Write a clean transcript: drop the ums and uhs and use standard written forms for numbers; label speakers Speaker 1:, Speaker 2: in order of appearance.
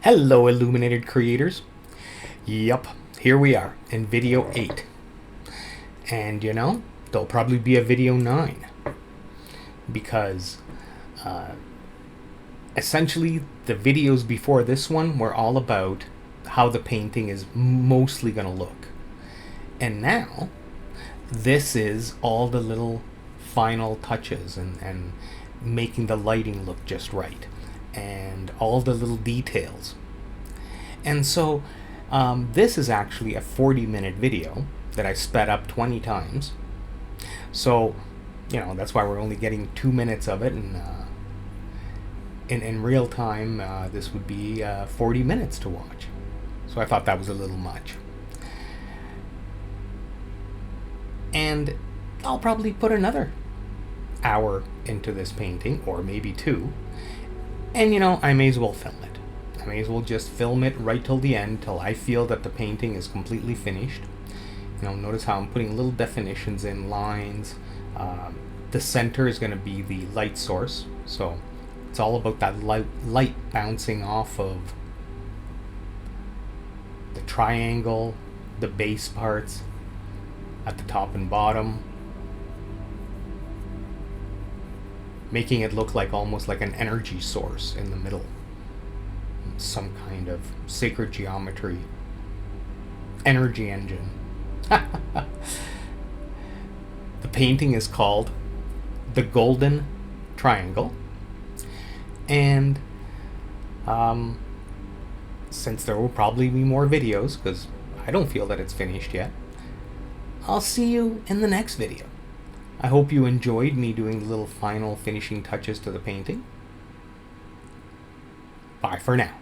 Speaker 1: Hello, illuminated creators. Yup, here we are in video 8. And there'll probably be a video 9 because essentially the videos before this one were all about how the painting is mostly going to look. And now, this is all the little final touches and making the lighting look just right and all the little details. And so this is actually a 40-minute video that I sped up 20 times. So, that's why we're only getting 2 minutes of it. And in real time, this would be 40 minutes to watch. So I thought that was a little much. And I'll probably put another hour into this painting, or maybe 2. And I may as well film it. I may as well just film it right till the end, till I feel that the painting is completely finished. Notice how I'm putting little definitions in lines. The center is going to be the light source, so it's all about that light bouncing off of the triangle, the base parts at the top and bottom, making it look like almost like an energy source in the middle. Some kind of sacred geometry. Energy engine. The painting is called The Golden Triangle. And since there will probably be more videos, because I don't feel that it's finished yet, I'll see you in the next video. I hope you enjoyed me doing the little final finishing touches to the painting. Bye for now.